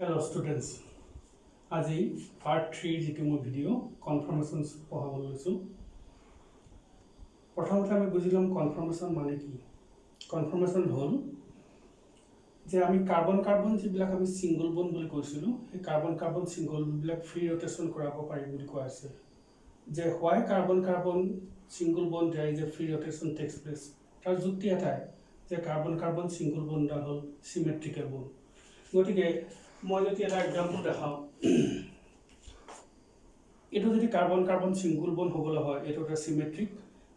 Hello students. আজি part 3 যেটো মই ভিডিও কনফাৰ্মেশনস পঢ়াব লৈছো প্ৰথমতে আমি বুজিলাম কনফার্মেশন মানে কি কনফার্মেশন হল যে আমি কার্বন কার্বন যিবিলাক আমি সিঙ্গল বন্ড বুলি কৈছিলো এই কার্বন কার্বন সিঙ্গল বিলাক ফ্রি রোটেশন কৰাব পাৰি বুলি কোৱা আছে যে why carbon carbon single bond there is a free rotation takes place তাৰ যুক্তি এটাই যে কার্বন কার্বন সিঙ্গল বন্ড হল সিমেট্রিক্যাল বন্ড গতিকে মই যদি এটা এক্সাম্পল দেখাও এটো যদি কার্বন কার্বন সিঙ্গল বন্ড হবলৈ হয় এটো এটা সিমেট্রিক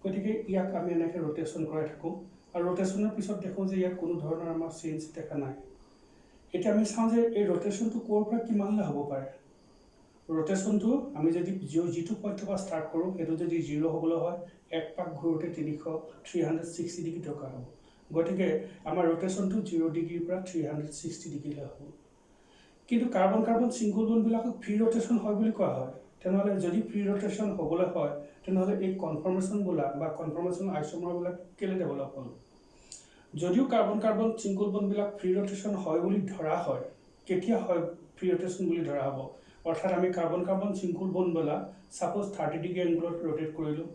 গতিকে ইয়াক আমি এনেকৈ রোটেশন কৰাই থাকো আৰু ৰোটেশনৰ পিছত দেখো যে ইয়াত কোনো ধৰণৰ আমাৰ চেঞ্জ দেখা নাই এটা আমি চাওঁ যে এই ৰোটেশনটো কোৰ পৰা কিমানলৈ হ'ব পাৰে ৰোটেশনটো আমি যদি জিটো পইণ্ট পৰা ষ্টাৰ্ট কৰো এটো যদি 0 হ'বলৈ হয় এক পাক ঘূৰোতে 360 ডিগ্ৰী টকা হ'ব গতিকে আমাৰ ৰোটেশনটো 0 ডিগ্ৰীৰ পৰা 360 ডিগ্ৰীলৈ হ'ব কিন্তু কাৰ্বন কাৰ্বন সিঙ্গল বন্ড বিলাকক ফ্ৰি ৰোটেশন হয় বুলি কোৱা হয় তেনেহলে যদি ফ্ৰি ৰোটেশন হ'বলৈ হয় তেনেহলে এই কনফাৰ্মেশন বোলা বা কনফাৰ্মেশন আইসোমাৰ বিলাক কেলে ডেভেলপ হ'ল যদিও কাৰ্বন কাৰ্বন সিঙ্গল বন্ড বিলাক ফ্ৰি ৰোটেশন হয় বুলি ধৰা হয় কেতিয়া হয় ফ্ৰি ৰোটেশন বুলি ধৰা হ'ব অৰ্থাৎ আমি কাৰ্বন কাৰ্বন সিঙ্গল বন্ড বলা সাপোজ 30 ডিগ্ৰী এংগলত ৰোটেট কৰিলো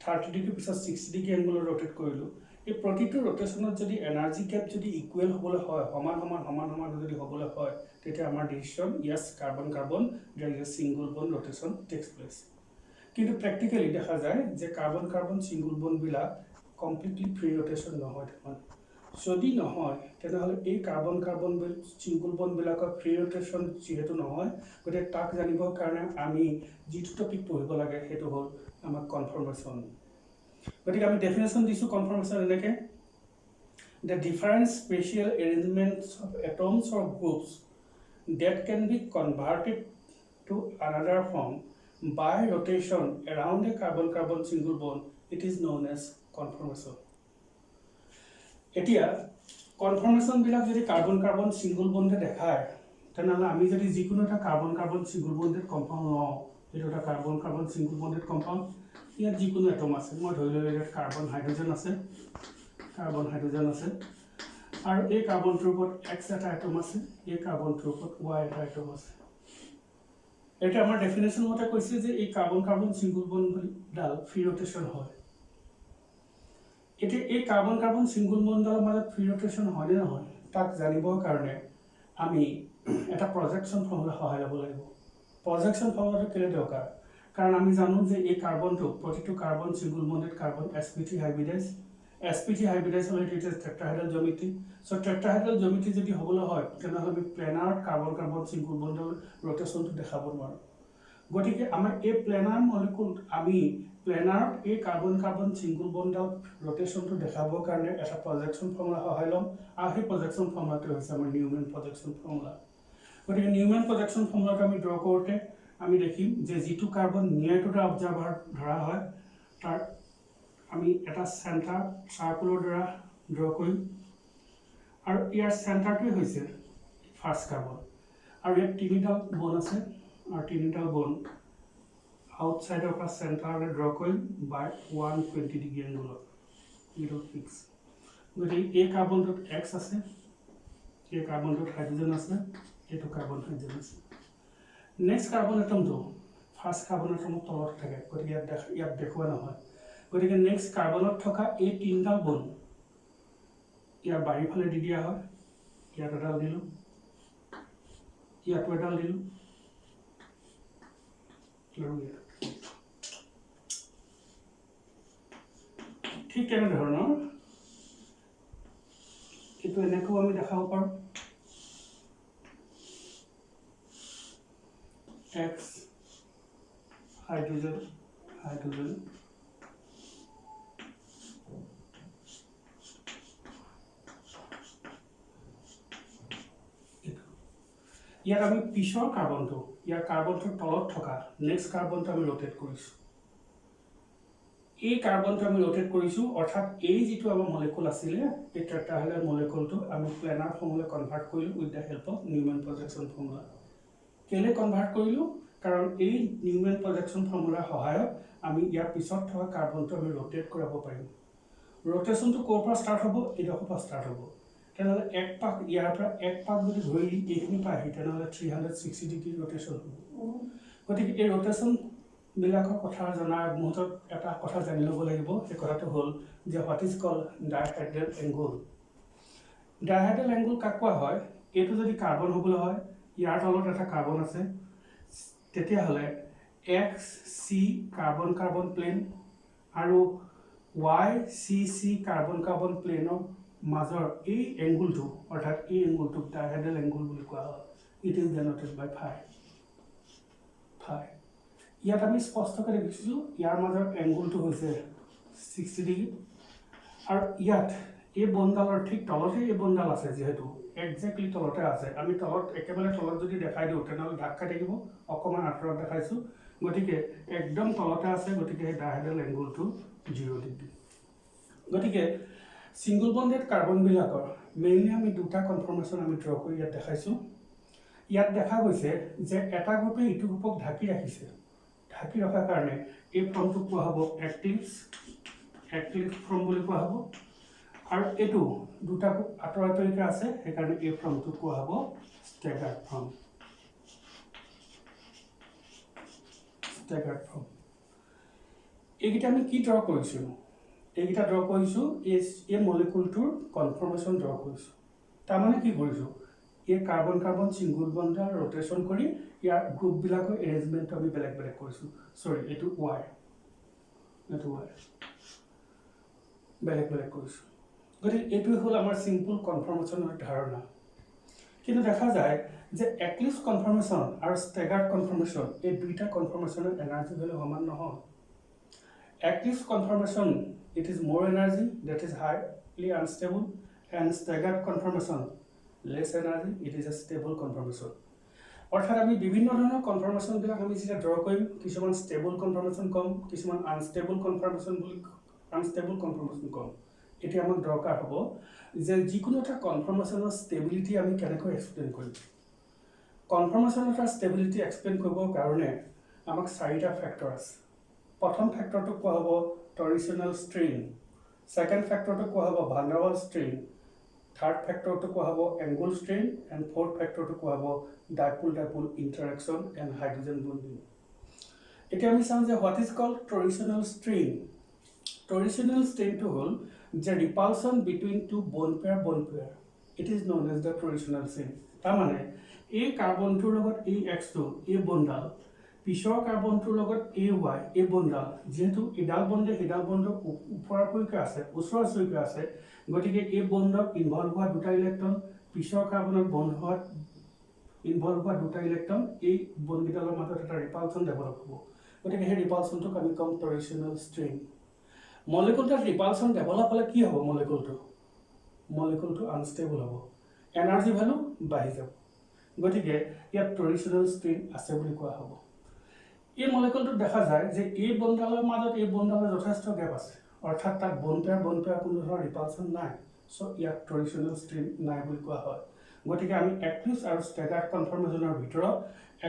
30 ডিগ্ৰী পিছত 60 ডিগ্ৰী এংগলত ৰোটেট কৰিলো এই প্ৰতিটো ৰোটেশনত যদি এনাৰ্জি গ্যাপ যদি ইকুৱেল হ'বলৈ হয় সমান যদি হ'বলৈ হয় তেতিয়া আমাৰ decision yes carbon carbon there is a single bond rotation takes place কিন্তু প্র্যাকটিক্যালি দেখা যায় যে কার্বন কার্বন সিঙ্গল বন্ড বিলাক কমপ্লিটলি ফ্রি রোটেশন নহয় যদি নহয় তেনেহলে এই কার্বন কার্বন সিঙ্গল বন্ড বিলাকৰ ফ্ৰি ৰোটেশন যেহেতু নহয় গতিকে তাক জানিবৰ কাৰণে আমি যিটো টপিক পঢ়িব লাগে সেইটো হ'ল আমাৰ কনফার্মেশন গতিকে আমি ডেফিনেশন দিছো কনফার্মেশন এনেকে the different spatial arrangements of atoms or groups that can be converted to another form by rotation around a carbon-carbon single bond, it is known as conformation. এতিয়া conformation বিলাক যদি carbon-carbon single bond দেখায় তেনেহলে আমি যদি যিকোনো এটা carbon-carbon single bonded compound লওঁ এটা carbon-carbon single bonded compound ইয়াত যিকোনো এটম আছে মই ধৰি ললো ইয়াত কাৰ্বন হাইড্ৰোজেন আছে আৰু এই কাৰ্বনটোৰ ওপৰত x এটা এটম আছে এই কাৰ্বনটোৰ ওপৰত y এটা এটম আছে এটা আমাৰ ডেফিনেশন মতে কৈছে যে এই কার্বন কার্বন সিঙ্গল বন্ড ডাল ফ্রি রোটেশন হয় এতে এই কার্বন কার্বন সিঙ্গল বন্ড ডাল মানে ফ্রি রোটেশন হয় না নহয় তাক জানিবৰ কাৰণে আমি এটা প্ৰজেকশন ফৰ্মুলা সহায় ল'ব লাগিব প্ৰজেকশন ফৰ্মুলাটো কেলে দৰকাৰ কাৰণ আমি জানো যে এই কাৰ্বনটো প্ৰতিটো carbon single bonded carbon sp3 হাইব্ৰিডাইজ হলে এটা টেট্ৰাহেড্ৰাল জ্যামিতি সো টেট্ৰাহেড্ৰাল জ্যামিতি যদি হ'বলৈ হয় তেনেহলে আমি প্লেনাৰ কাৰ্বন কাৰ্বন সিঙ্গল বন্ডৰ ৰোটেশনটো দেখাব নোৱাৰো গতিকে আমাৰ এই প্লেনাৰ মলিকুল আমি প্লেনাৰ এই কাৰ্বন কাৰ্বন সিঙ্গল বন্ডৰ ৰোটেশনটো দেখাবৰ কাৰণে এটা প্ৰজেকশন ফৰ্মুলা সহায় ল'ম আৰু সেই প্ৰজেকশন ফৰ্মুলাটো হৈছে আমাৰ নিউম্যান প্ৰজেকশন ফৰ্মুলা গতিকে নিউম্যান প্ৰজেকশন ফৰ্মুলাটো আমি ড্ৰ কৰোতে আমি দেখিম যে যিটো কাৰ্বন নিয়াৰ টু দা অবজাৰ্ভাৰ ধৰা হয় তাৰ আমি এটা সেন্টাৰ সাৰ্কুলাৰ দ্বাৰা ড্ৰ কৰিম আৰু ইয়াৰ সেন্টাৰটোৱে হৈছে ফাৰ্স্ট কাৰ্বন আৰু ইয়াত তিনিটা বন আছে আৰু তিনিটা বন আউটসাইডৰ পৰা সেন্টাৰলৈ ড্ৰ কৰিম বাই 120 ডিগ্ৰী এংগলত ইটো ফিক্স গতিকে এই কাৰ্বনটোত x আছে এই কাৰ্বনটোত হাইড্ৰোজেন আছে এইটো কাৰ্বন হাইড্ৰোজেন আছে নেক্সট কাৰ্বন এটমটো ফাৰ্স্ট কাৰ্বন এটমৰ তলত থাকে গতিকে ইয়াত দেখুৱা নহয় গতিকে নেক্সট কাৰ্বনত থকা এই তিনিটা বন ইয়াৰ বাহিৰফালে দি দিয়া হয় ইয়াত এডাল দিলো ইয়াতো এডাল দিলো ঠিক তেনেধৰণৰ এইটো এনেকৈ আমি দেখাব পাৰোঁ x হাইড্ৰোজেন ইয়াত আমি পিছৰ কাৰ্বনটো ইয়াৰ কাৰ্বনটোৰ তলত থকা নেক্সট কাৰ্বনটো আমি ৰোটেট কৰিছো এই কাৰ্বনটো আমি ৰোটেট কৰিছো অৰ্থাৎ এই যিটো আমাৰ মলিকুল আছিলে এই টেট্ৰাহেড্ৰাল মলিকুলটো আমি প্লেনাৰ ফৰ্মুলা কনভাৰ্ট কৰিলো with the help of Newman projection formula কেলে কনভাৰ্ট কৰিলো কাৰণ এই নিউম্যান প্ৰজেকশন ফৰ্মুলাৰ সহায়ত আমি ইয়াৰ পিছত থকা কাৰ্বনটো আমি ৰোটেট কৰাব পাৰিম ৰোটেশনটো কোৰ পৰা ষ্টাৰ্ট হ'ব এইডোখৰ পৰা ষ্টাৰ্ট হ'ব তেনেহ'লে এক পাক ইয়াৰ পৰা এক পাক যদি ধৰি এইখিনি পায়হি তেনেহ'লে 360 ডিগ্ৰী ৰ'টেশ্যন হ'ব। গতিকে এই ৰ'টেশ্যনবিলাকৰ কথা জনাৰ মুহূৰ্তত এটা কথা জানি ল'ব লাগিব, সেই কথাটো হ'ল যে what is call dihedral angle. Dihedral angle কাক কোৱা হয়? এইটো যদি কাৰ্বন হ'বলৈ হয়, ইয়াৰ তলত এটা কাৰ্বন আছে, তেতিয়াহ'লে x c carbon carbon plane আৰু y c c carbon carbon প্লেনৰ মাজৰ এই এংগুলটো, অৰ্থাৎ এই এংগুলটোক ডাইহেড্ৰেল এংগুল বুলি কোৱা হয়। ইট ইজ ডেনটেড বাই ফাই। ইয়াত আমি স্পষ্টকৈ দেখিছোঁ ইয়াৰ মাজৰ এংগুলটো হৈছে 60 ডিগ্ৰী, আৰু ইয়াত এই বনডালৰ ঠিক তলতে এই বনডাল আছে, যিহেতু একজেক্টলি তলতে আছে। আমি তলত একেবাৰে তলত যদি দেখাই দিওঁ তেনেহ'লে ঢাক খাই থাকিব, অকণমান আঁতৰত দেখাইছোঁ, গতিকে একদম তলতে আছে, গতিকে সেই ডাইহেড্ৰেল এংগুলটো 0 ডিগ্ৰী। গতিকে ছিংগল বণ্ডেড কাৰ্বনবিলাকৰ মেইনলি আমি দুটা কনফৰ্মেশ্যন আমি ড্ৰ কৰি ইয়াত দেখাইছোঁ। ইয়াত দেখা গৈছে যে এটা গ্ৰুপে ইটো গ্ৰুপক ঢাকি ৰাখিছে, ঢাকি ৰখাৰ কাৰণে এই ফৰ্মটোক কোৱা হ'ব এক্লিপ্স ফৰ্ম বুলি কোৱা হ'ব, আৰু এইটো দুটা আঁতৰাতৰিকৈ আছে, সেইকাৰণে এই ফৰ্মটোক কোৱা হ'ব ষ্টেগাৰ্ড ফৰ্ম। এইকেইটা আমি কি ড্ৰ কৰিছোঁ? এইকেইটা ড্ৰ কৰিছোঁ এই মলিকুলটোৰ কনফৰ্মেশ্যন ড্ৰ কৰিছোঁ। তাৰমানে কি কৰিছোঁ? এই কাৰ্বন কাৰ্বন ছিংগল বণ্ডৰ ৰ'টেশ্যন কৰি ইয়াৰ গ্ৰুপবিলাকৰ এৰেঞ্জমেণ্টটো আমি বেলেগ বেলেগ কৰিছোঁ। এইটো ৱাই, এইটো ৱাই, বেলেগ বেলেগ কৰিছোঁ। গতিকে এইটোৱে হ'ল আমাৰ চিম্পল কনফৰ্মেশ্যনৰ ধাৰণা। কিন্তু দেখা যায় যে এক্লিপ্স কনফৰ্মেশ্যন আৰু ষ্টেগাৰ্ড কনফৰ্মেশ্যন, এই দুইটা কনফৰ্মেশ্যনৰ এনাৰ্জি ভেলু সমান নহয়। এক্লিপ্স কনফৰ্মেশ্যন it is more energy, that is highly unstable, and staggered conformation less energy, it is a stable conformation. অৰ্থাৎ আমি বিভিন্ন ধৰণৰ কনফৰ্মেশ্যনবিলাক আমি যেতিয়া ড্ৰ কৰিম, কিছুমান ষ্টেবল কনফৰ্মেশ্যন কম, কিছুমান আনষ্টেবল কনফৰ্মেশ্যন কম। এতিয়া আমাক দৰকাৰ হ'ব যে যিকোনো এটা কনফৰ্মেশ্যনৰ ষ্টেবিলিটি আমি কেনেকৈ এক্সপ্লেইন কৰিম। কনফৰ্মেশ্যন এটাৰ ষ্টেবিলিটি এক্সপ্লেইন কৰিবৰ কাৰণে আমাক 4টা ফেক্টৰ আছে। প্ৰথম ফেক্টৰটোক কোৱা হ'ব টৰিশ্যনেল ষ্ট্ৰেইন, ছেকেণ্ড ফেক্টৰটোক কোৱা হ'ব ভান ডেৰ ৱালছ ষ্ট্ৰেইন, থাৰ্ড ফেক্টৰটোক কোৱা হ'ব এংগুল ষ্ট্ৰেইন, এণ্ড ফ'ৰ্থ ফেক্টৰটোক কোৱা হ'ব dipole interaction and hydrogen bonding. এতিয়া আমি চাওঁ যে what is called torsional strain. Torsional ষ্ট্ৰেইনটো হ'ল যে repulsion between two bond pair, it is known as the torsional strain. তাৰমানে এই কাৰ্বনটোৰ লগত এই এক্সটো, এই বনডাল, পিছৰ কাৰ্বনটোৰ লগত এই ৱাই, এই বনডাল, যিহেতু ইডাল বণ্ডে সিডাল বণ্ডৰ ওপৰাপৰিকৈ আছে, ওচৰাওচৰিকৈ আছে, গতিকে এই বণ্ডত ইনভলভ হোৱা দুটা ইলেক্ট্ৰন, পিছৰ কাৰ্বনত বন্ধ হোৱাত ইনভলভ হোৱা দুটা ইলেক্ট্ৰন, এই বনকেইডালৰ মাজত এটা ৰিপালশ্যন ডেভেলপ হ'ব। গতিকে সেই ৰিপালশ্যনটোক আমি ক'ম টৰিশ্যনেল ষ্ট্ৰেইন। মলিকুলটোত ৰিপালশ্যন ডেভেলপ হ'লে কি হ'ব? মলিকুলটো আনষ্টেবল হ'ব, এনাৰ্জি ভেলু বাঢ়ি যাব। গতিকে ইয়াত টৰিশ্যনেল ষ্ট্ৰেইন আছে বুলি কোৱা হ'ব। এই মলিকুলটোত দেখা যায় যে এই বনডালৰ মাজত এই বনডালৰ যথেষ্ট গেপ আছে, অৰ্থাৎ তাত বন পেয়াৰ কোনো ধৰণৰ ৰিপালশ্যন নাই, ইয়াক টৰিশ্যনেল ষ্ট্ৰেইন নাই বুলি কোৱা হয়। গতিকে আমি এক্লিপ্স আৰু ষ্টেগাৰ্ড কনফৰ্মেশ্যনৰ ভিতৰত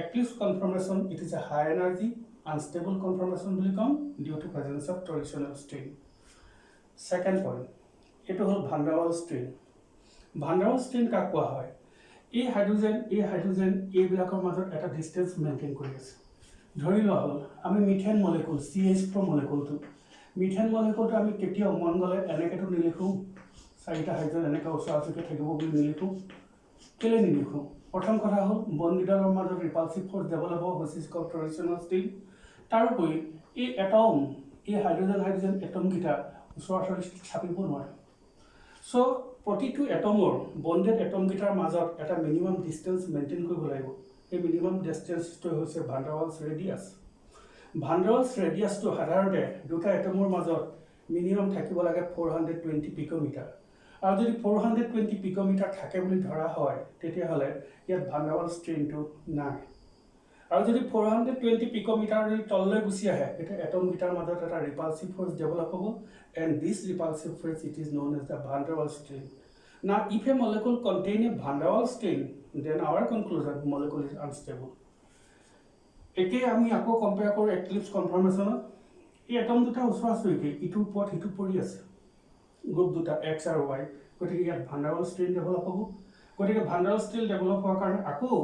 eclipse conformation it is a high energy unstable conformation বুলি ক'ম due to presence of torsional strain. Second point, এইটো হ'ল ভান ডেৰ ৱালছ ষ্ট্ৰেইন। ভান ডেৰ ৱালছ ষ্ট্ৰেইন কাক কোৱা হয়? এই হাইড্ৰজেন এইবিলাকৰ মাজত এটা ডিষ্টেঞ্চ মেইনটেইন কৰি আছে। ধৰি লোৱা হ'ল আমি মিথেন মলিকুল CH4 মলিকুলটো আমি কেতিয়াও মন গ'লে এনেকৈতো নিলিখোঁ, 4টা হাইড্ৰজেন এনেকৈ ওচৰাওচৰিকৈ থাকিব বুলি নিলিখোঁ। কেলৈ নিলিখোঁ? প্ৰথম কথা হ'ল বনকেইডালৰ মাজত ৰিপালচিভ ফ'ৰ্চ ডেভেলপ হ'ব, which is called torsional strain. তাৰোপৰি এই হাইড্ৰজেন এটমকেইটা ওচৰাওচৰি চাপিব নোৱাৰে। প্ৰতিটো এটমৰ বণ্ডেড এটমকেইটাৰ মাজত এটা মিনিমাম ডিষ্টেঞ্চ মেইনটেইন কৰিব লাগিব। এই মিনিমাম ডিষ্টেঞ্চটো হৈছে ভান ডেৰ ৱালছ ৰেডিয়াছ। ভান ডেৰ ৱালছ ৰেডিয়াছটো সাধাৰণতে দুটা এটমৰ মাজত মিনিমাম থাকিব লাগে 420 পিক'মিটাৰ, আৰু যদি 420 পিক'মিটাৰ থাকে বুলি ধৰা হয় তেতিয়াহ'লে ইয়াত ভান ডেৰ ৱালছ ষ্ট্ৰেইনটো নাই। আৰু যদি 420 পিক'মিটাৰ যদি তললৈ গুচি আহে, তেতিয়া এটমকেইটাৰ মাজত এটা ৰিপালচিভ ফ'ৰ্চ ডেভেলপ হ'ব, and this repulsive force it is known as the van der Waals strain. Now, if a molecule contains a van der Waals strain, then our conclusion molecule is unstable. একে আমি আকৌ compare কৰোঁ এক্লিপ্স কনফৰ্মেশ্যনত। এই atom দুটা ওচৰাওচৰিকৈ ইটোৰ ওপৰত সিটো পৰি আছে, গ্ৰুপ দুটা X আৰু Y, গতিকে ইয়াত ভাণ্ডাৰৱাল ষ্ট্ৰেইন ডেভেলপ হ'ব গতিকে ভাণ্ডাৰৱাল ষ্ট্ৰেইন ডেভেলপ হোৱাৰ কাৰণে আকৌ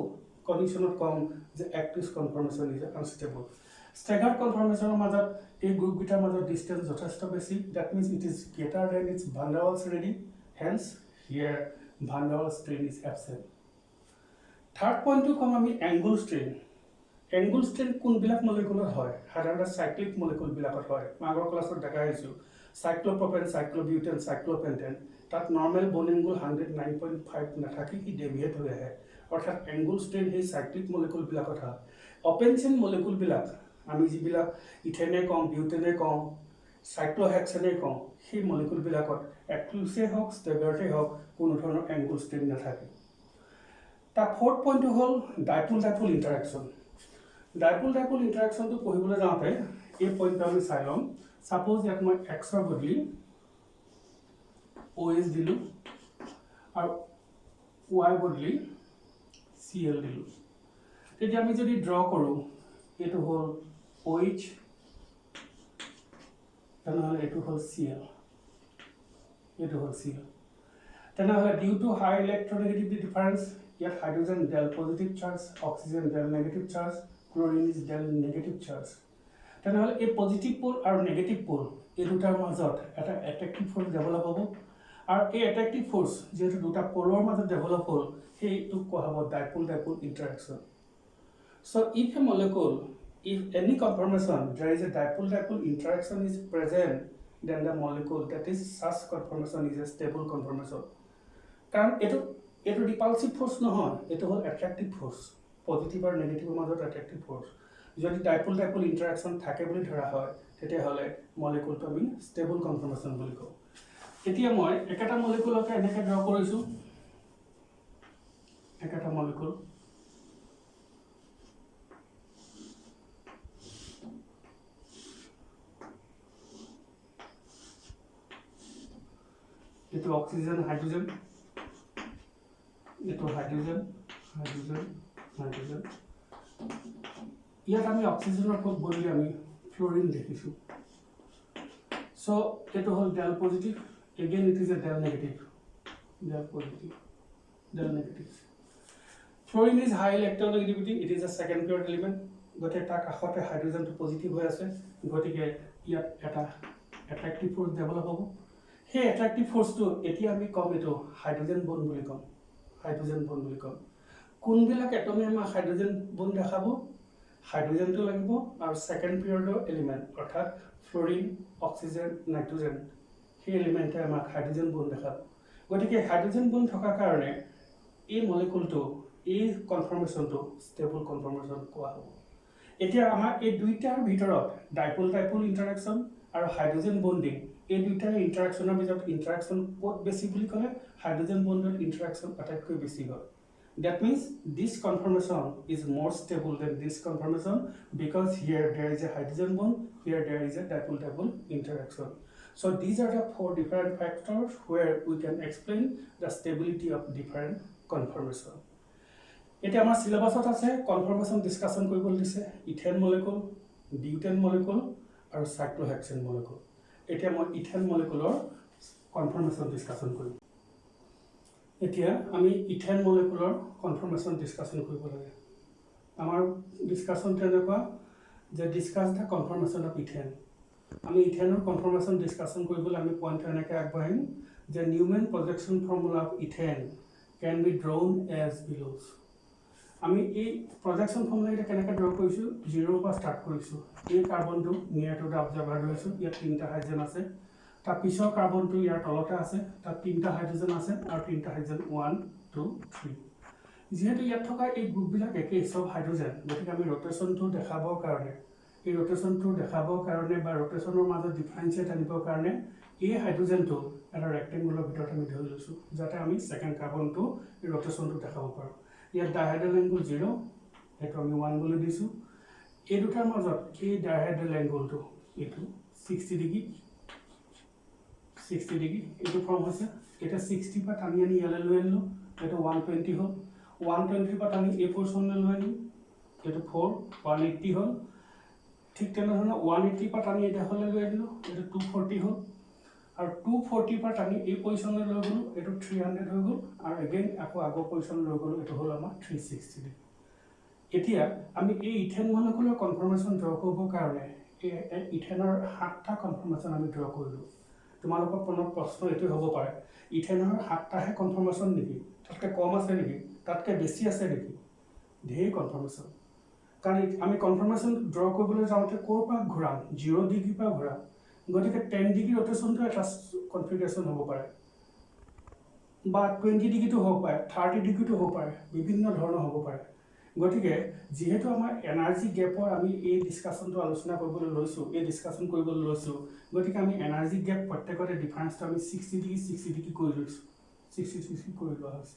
কণ্ডিশ্যনত কম যে active conformation is unstable staggered কনফৰ্মেশ্যনৰ মাজত এই গ্ৰুপকেইটাৰ মাজত ডিষ্টেঞ্চ যথেষ্ট বেছি that means it is greater than its van der Waals শ্ৰেণী hence here van der Waals strain is absent third পইণ্টটো কম আমি এংগুল ষ্ট্ৰেইন কোনবিলাক মলিকুলত হয় সাধাৰণতে চাইক্লিক মলিকুলবিলাকত হয় মই আগৰ ক্লাছত দেখাই আহিছোঁ চাইক্লোপ্ৰপেন চাইক্লোবিউটেন চাইক্লোপেণ্টেন তাত নৰ্মেল বন এংগুল 109.5 নাথাকি ই ডেভিয়েট হৈ আহে অৰ্থাৎ এংগুল ষ্ট্ৰেইন সেই চাইক্লিক মলিকুলবিলাকত হয় অপেন চেইন মলিকুলবিলাক আমি যিবিলাক ইথেনে কওঁ বিউটেনে কওঁ চাইক্লোহেক্সেনে কওঁ সেই মলিকুলবিলাকত এক্লুচে হওক ষ্টেগাৰ্টে হওক কোনো ধৰণৰ এংগুল ষ্ট্ৰেইন নাথাকে তাৰ ফ'ৰ্থ পইণ্টটো হ'ল ডাইপোল ইণ্টাৰেকশ্যন ডাইপোল ইণ্টাৰেকশ্যনটো পঢ়িবলৈ যাওঁতে এই পইণ্টটো আমি চাই ল'ম ছাপ'জ ইয়াত মই এক্সৰ বদলি OH দিলোঁ আৰু Y বদলি Cl দিলোঁ তেতিয়া আমি যদি ড্ৰ কৰোঁ এইটো হ'ল OH তেনেহ'লে এইটো হ'ল Cl তেনেহ'লে due to high electronegativity difference ইয়াত hydrogen del positive charge oxygen del negative charge chlorine is del negative charge তেনেহ'লে এই পজিটিভ পোল আৰু নেগেটিভ পোল এই দুটাৰ মাজত এটা এট্ৰেক্টিভ ফ'ৰ্চ ডেভেলপ হ'ব আৰু এই এট্ৰেক্টিভ ফ'ৰ্চ যিহেতু দুটা পোলৰ মাজত ডেভেলপ হ'ল সেইটোক কোৱা হ'ব dipole interaction so' if A molecule if any conformation there is a dipole interaction is present then the molecule that is such conformation is a stable conformation কাৰণ এইটো repulsive force নহয় এইটো হ'ল attractive force পজিটিভ আৰু নেগেটিভৰ মাজত attractive force যদি dipole interaction থাকে বুলি ধৰা হয় তেতিয়াহ'লে মলিকুলটো আমি stable conformation বুলি কওঁ এতিয়া মই একেটা মলিকুলকে এনেকৈ ড্ৰ কৰিছোঁ একেটা molecule itu oxygen hydrogen itu hydrogen ইয়াত আমি অক্সিজেনৰ বদলি আমি ফ্লোৰিন দেখিছোঁ সো এটো হল ডেল positive again it is a del negative fluorine is high electronegativity it is a second paired element গতে তা কাখতে হাইড্ৰোজেনটো পজিটিভ হৈ আছে গতিকে ইয়াত এটা অ্যাট্ৰাক্টিভ ফোৰ্স ডেভেলপ হ'ব সেই অ্যাট্ৰাক্টিভ ফোৰ্সটো এতিয়া আমি কম এটো হাইড্ৰোজেন বন্ড বুলি কম কোনবিলাক এটমে আমাৰ হাইড্ৰোজেন বন্ড দেখাব হাইড্ৰোজেনটো লাগিব আৰু সেকেন্ড পিৰিয়ডৰ এলিমেন্ট অৰ্থাৎ ফ্লোৰিন অক্সিজেন নাইট্ৰোজেন সেই এলিমেন্টে আমাক হাইড্ৰোজেন বন্ড দেখাব গতিকে হাইড্ৰোজেন বন্ড থকাৰ কাৰণে এই মলিকুলটো এই কনফৰ্মেশনটো ষ্টেবল কনফৰ্মেশন কোৱা হ'ব এতিয়া আমাৰ এই দুইটাৰ ভিতৰত ডাইপোল ইন্টাৰেকশন আৰু হাইড্ৰোজেন বন্ডিং এই দুইটাৰ ইন্টাৰেকশনৰ ভিতৰত ইন্টাৰেকশন ক'ত বেছি বুলি ক'লে হাইড্ৰোজেন বন্ডৰ ইন্টাৰেকশন আটাইতকৈ বেছি হয় that means this conformation is more stable than this conformation because here there is a hydrogen bond here there is a dipole interaction so these are the four different factors where we can explain the stability of different conformation এটা আমাৰ সিলেবাসত আছে কনফৰ্মেশন discussion কৰিবলৈ দিছে ইথেন molecule butane molecule আৰু cyclohexane molecule এতিয়া মই ইথেন মলিকুলৰ কনফৰ্মেশন ডিসকাশন কৰিম এতিয়া আমি ইথেন মলিকুলৰ কনফৰ্মেশন ডিসকাশন কৰিব লাগে আমাৰ ডিসকাশন তেনেকুৱা যে ডিসকাস দা কনফৰ্মেশন অফ ইথেন আমি ইথেনৰ কনফৰ্মেশন ডিসকাশন কৰিবলৈ আমি পইণ্ট এনেকৈ আগবাঢ়িম যে নিউমেন প্ৰজেকশ্যন ফৰ্মুলা অফ ইথেন can be drawn as belows আমি এই প্ৰজেকশ্যন ফৰ্মুলা এটা কেনেকৈ ড্ৰ কৰিছো 0 পৰা ষ্টাৰ্ট কৰিছো এই কাৰ্বনটো নিয়াৰ টু দা অবজাৰ্ভাৰ লৈছো ইয়াত তিনটা হাইড্ৰোজেন আছে তাৰ পিছৰ কাৰ্বনটো ইয়াৰ তলতে আছে তাত তিনটা হাইড্ৰোজেন আছে আৰু তিনটা হাইড্ৰোজেন 1 2 3 যেহেতু ইয়াত থকা এই গ্ৰুপবিলাক একেই সব হাইড্ৰোজেন গতিকে আমি ৰোটেশনটো দেখাবৰ কাৰণে বা ৰোটেশনৰ মাজত ডিফাৰেন্সিয়েট আনিবৰ কাৰণে এই হাইড্ৰোজেনটো এটা ৰেক্টেংগুলাৰ ভিতৰত আমি ধৰি লৈছো যাতে আমি সেকেন্ড কাৰ্বনটো এই ৰোটেশনটো দেখাব পাৰো ইয়াত ডাইহেড্ৰেল এংগল 0 এটো আমি 1 বুলি দিছো এই দুটাৰ মাজত এই ডাইহেড্ৰেল এংগলটো এটো 60 ডিগ্ৰী এটো ফৰ্ম হৈছে এটা 60 পৰা টানি আনি ইয়ালৈ লৈ আনিলো এটো 120 হ'ল 120 পৰা টানি এই পজিশনলৈ লৈ আনিলো এটো 4 180 হ'ল ঠিক তেনেধৰণে 180 পৰা টানি এটা হ'লে লৈ আনিলো এটো 240 হ'ল আৰু 240 পৰা টানি এই পজিশ্যনলৈ লৈ গ'লোঁ, এইটো 300 হৈ গ'ল, আৰু এগেইন আকৌ আগৰ পজিশ্যনলৈ লৈ গ'লোঁ, এইটো হ'ল আমাৰ 360 ডিগ্ৰী। এতিয়া আমি এই ইথেন মলিকুলৰ কনফাৰ্মেশ্যন ড্ৰ কৰিবৰ কাৰণে ইথেনৰ 7টা কনফাৰ্মেশ্যন আমি ড্ৰ কৰিলোঁ। তোমালোকৰ মনত প্ৰশ্ন এইটোৱে হ'ব পাৰে, ইথেনৰ 7টাহে কনফাৰ্মেশ্যন নেকি? তাতকৈ কম আছে নেকি? তাতকৈ বেছি আছে নেকি? ঢেৰ কনফাৰ্মেশ্যন। কাৰণ আমি কনফাৰ্মেশ্যন ড্ৰ কৰিবলৈ যাওঁতে ক'ৰ পৰা ঘূৰাম? 0 ডিগ্ৰীৰ পৰা ঘূৰাম। গতিকে 10 ডিগ্ৰী ৰটেশ্যনটো এটা কনফিগাৰেশ্যন হ'ব পাৰে, বা 20 ডিগ্ৰীটো হ'ব পাৰে, 30 ডিগ্ৰীটো হ'ব পাৰে, বিভিন্ন ধৰণৰ হ'ব পাৰে। গতিকে যিহেতু আমাৰ এনাৰ্জি গেপৰ আমি এই ডিছকাশ্যনটো আলোচনা কৰিবলৈ লৈছোঁ, গতিকে আমি এনাৰ্জি গেপ প্ৰত্যেকতে ডিফাৰেঞ্চটো আমি 60 ডিগ্ৰী কৰি লৈছোঁ, 60 কৰি লোৱা হৈছে।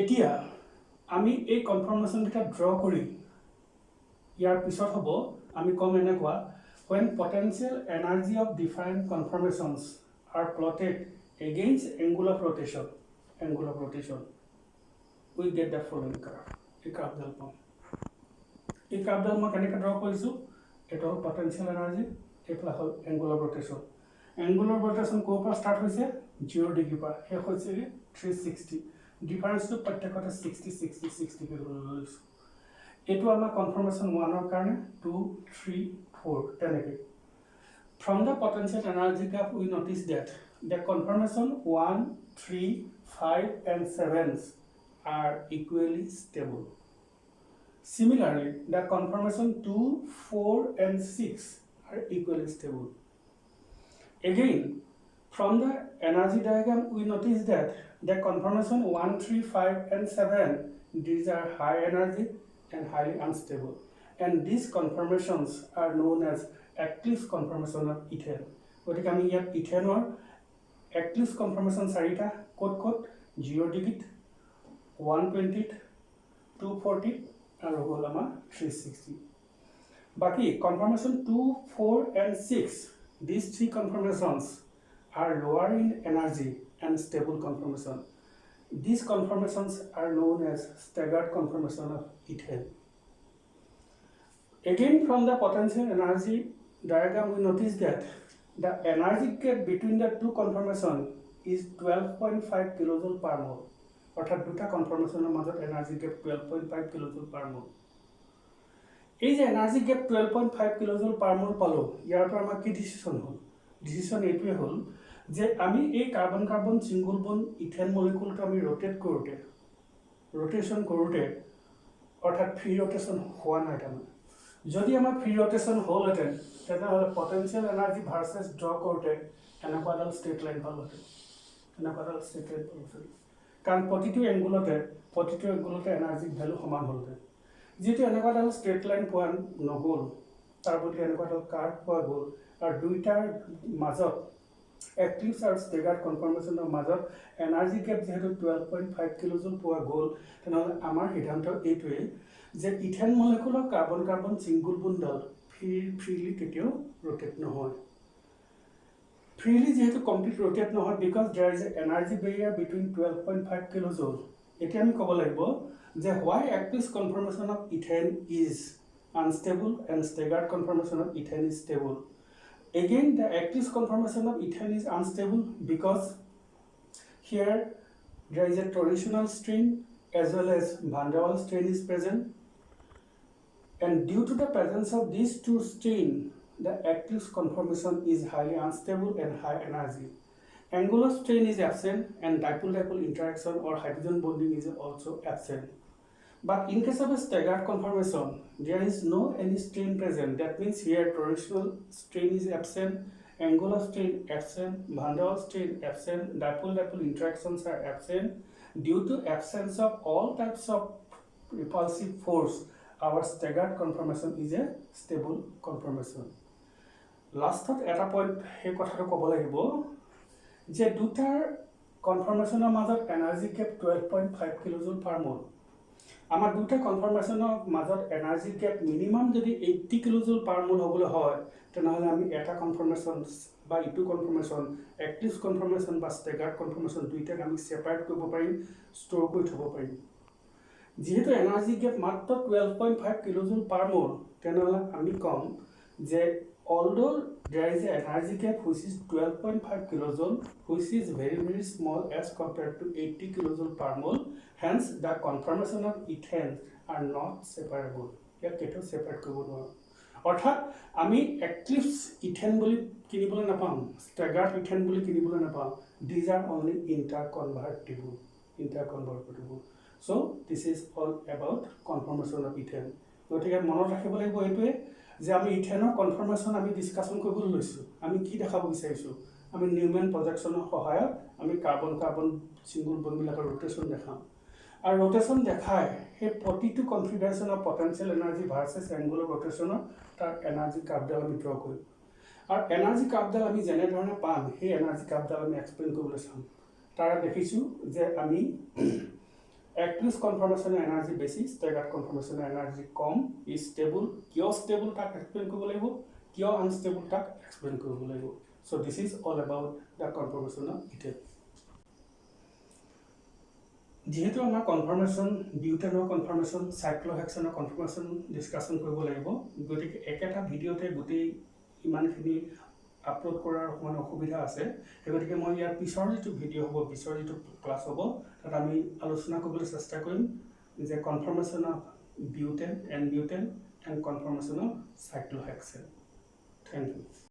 এতিয়া আমি এই কনফাৰ্মেশ্যনকেইটা ড্ৰ কৰি ইয়াৰ পিছত হ'ব আমি ক'ম এনেকুৱা, when potential energy of different conformations are plotted against angle of rotation, we get the following curve. এই কাৰ্ভডাল পাম। এই কাৰ্ভডাল মই কেনেকৈ ড্ৰ কৰিছোঁ? এইটো হ'ল পটেনচিয়েল এনাৰ্জি, এইফালে হ'ল angle of rotation. Angle of rotation ক'ৰ পৰা ষ্টাৰ্ট হৈছে? 0 ডিগ্ৰীৰ পৰা, শেষ হৈছে 360। ডিফাৰেঞ্চটো প্ৰত্যেকতে 60 লৈছোঁ। এইটো আমাৰ কনফাৰ্মেশ্যন 1ৰ কাৰণে 2, 3, 4 তেনেকৈ। From the potential energy graph we notice that the conformation 1, 3, 5 and 7 are equally stable. Similarly, the conformation 2, 4 and 6 are equally stable. Again, from the energy diagram we notice that the conformation 1, 3, 5 and 7, these are high energy and highly unstable, and these conformations are known as eclipse conformation of ethane. গতিকে আমি ইয়াত ইথেনৰ eclipse conformation 4টা ক'ত 0 ডিগ্ৰীত, 120, 240 আৰু হ'ল আমাৰ 360। বাকী conformation 2, 4 and 6, these 3 conformations are lower in energy and stable conformation. These conformations are known as staggered conformation of ethane. Again, from the potential energy diagram we notice that the energy gap between the two conformations is 12.5 kilojoule per mole. অৰ্থাৎ দুটা কনফাৰ্মেশ্যনৰ মাজত energy gap 12.5 kilojoule পাৰ মল। এই যে energy gap 12.5 kilojoule পাৰ মল পালোঁ, ইয়াৰ পৰা আমাৰ কি decision হ'ল? ডিচিশ্যন এইটোৱে হ'ল যে আমি এই কাৰ্বন কাৰ্বন ছিংগল বন্ড ইথেন মলিকুলটো আমি ৰোটেশ্যন কৰোঁতে অৰ্থাৎ ফ্ৰী ৰোটেশ্যন হোৱা নাই। তাৰমানে যদি আমাৰ ফ্ৰী ৰোটেশ্যন হ'লহেঁতেন তেনেহ'লে পটেনচিয়েল এনাৰ্জি ভাৰ্চেছ ড্ৰ কৰোঁতে এনেকুৱা এডাল ষ্ট্ৰেইট লাইন পালোহেঁতেন, কাৰণ প্ৰতিটো এংগুলতে এনাৰ্জি ভেলু সমান হ'লহেঁতেন। যিহেতু এনেকুৱা এডাল ষ্ট্ৰেইট লাইন পোৱা নগ'ল, তাৰ বদলি এনেকুৱা এডাল কাৰ্ভ পোৱা গ'ল, আৰু দুইটাৰ মাজত এক্লিপছ আৰু ষ্টেগাৰ্ড কনফাৰ্মেশ্যনৰ মাজত এনাৰ্জি গেপ যিহেতু 12.5 কিলোজুল পোৱা গ'ল, তেনেহ'লে আমাৰ সিদ্ধান্ত এইটোৱেই যে ইথেন মলিকুলৰ কাৰ্বন কাৰ্বন ছিংগল বন্ডডাল ফ্ৰীলি কেতিয়াও ৰোটেট নহয়। ফ্ৰীলি যিহেতু কমপ্লিট ৰোটেট নহয়, because there is a energy barrier between 12.5 kilojoule. এতিয়া আমি ক'ব লাগিব যে why eclipse conformation of ethane is unstable and staggered conformation of ethane is stable. Again, the eclipse conformation of ethane is unstable because here there is a torsional strain as well as van der Waals strain is present, and due to the presence of these two strains, the eclipse conformation is highly unstable and high energy. Angular strain is absent and dipole-dipole interaction or hydrogen bonding is also absent. But in case of a staggered conformation, there is no any strain present. That means here torsional strain is absent, angular strain absent, van der Waals strain absent, dipole-dipole interactions are absent. Due to absence of all types of repulsive force, our staggered conformation is a stable conformation. Lastত এটা point সেই কথাটো ক'ব লাগিব যে দুটাৰ কনফাৰ্মেশ্যনৰ মাজত energy gap 12.5 kilojoule পাৰ মল। আমাৰ দুটা কনফাৰ্মেশ্যনৰ মাজত এনাৰ্জি গেপ মিনিমাম যদি 80 কিলোজুল পাৰ মল হ'বলৈ হয়, তেনেহ'লে আমি এটা কনফাৰ্মেশ্যন বা ইটো কনফাৰ্মেশ্যন এক্লিপছ কনফাৰ্মেশ্যন বা ষ্টেগাৰ্ড কনফাৰ্মেশ্যন দুইটাক আমি ছেপাৰেট কৰিব পাৰিম, ষ্ট'ৰ কৰি থ'ব পাৰিম। যিহেতু এনাৰ্জি গেপ মাত্ৰ 12.5 কিলোজুল পাৰ মল, তেনেহ'লে আমি ক'ম যে although there is an energy gap which is 12.5 kilojoule, which is very small as compared to 80 kilojoule per mole, hence the conformation of ethane are not separable. ইয়াক কেতিয়াও সেপাৰেট কৰিব নোৱাৰোঁ। অৰ্থাৎ আমি এক্লিপছ ইথেন বুলি কিনিবলৈ নাপাওঁ, ষ্টেগাৰ্ড ইথেন বুলি কিনিবলৈ নাপাওঁ। These are only interconvertible. So this is all about conformation of ethane. গতিকে মনত ৰাখিব লাগিব এইটোৱে যে আমি ইথেনৰ কনফাৰ্মেশ্যন আমি ডিছকাশ্যন কৰিবলৈ লৈছোঁ। আমি কি দেখাব বিচাৰিছোঁ? আমি নিউমেন প্ৰজেকশ্যনৰ সহায়ত আমি কাৰ্বন ছিংগল বণ্ডবিলাকৰ ৰোটেশ্যন দেখাম। আৰু ৰোটেশ্যন দেখাই সেই প্ৰতিটো কনফিগাৰেশ্যনৰ পটেঞ্চিয়েল এনাৰ্জি ভাৰ্চেছ এংগুলাৰ ৰোটেশ্যনৰ তাৰ এনাৰ্জি কাৰ্ভডাল আমি ড্ৰ কৰিম। আৰু এনাৰ্জি কাৰ্ভডাল আমি যেনেধৰণে পাম সেই এনাৰ্জি কাৰ্ভডাল আমি এক্সপ্লেইন কৰিবলৈ চাম। তাৰ দেখিছোঁ যে আমি एक्लिप्स कन्फर्मेशन एनार्जी बेसि, स्टेगार्ड कन्फर्मेशन एनार्जी कम, स्टेबल क्यों स्टेबल तक एक्सप्लेन करब লাগিব, क्यों अनस्टेबल तक एक्सप्लेन करब লাগিব। So this is all about the confirmation of ethane. जेहेतु आमार कन्फर्मेशन बिउटेनर कन्फर्मेशन साइक्लोहेक्सेनर कन्फर्मेशन डिस्कशन करब লাগিব, गतिके एकेटा भिडिओते गोटेই इमानखिनि আপলোড কৰাৰ অকমান অসুবিধা আছে। গতিকে মই ইয়াৰ পিছৰ যিটো ভিডিঅ' হ'ব, পিছৰ যিটো ক্লাছ হ'ব, তাত আমি আলোচনা কৰিবলৈ চেষ্টা কৰিম যে conformation of butane and conformation of cyclohexane. Thank U.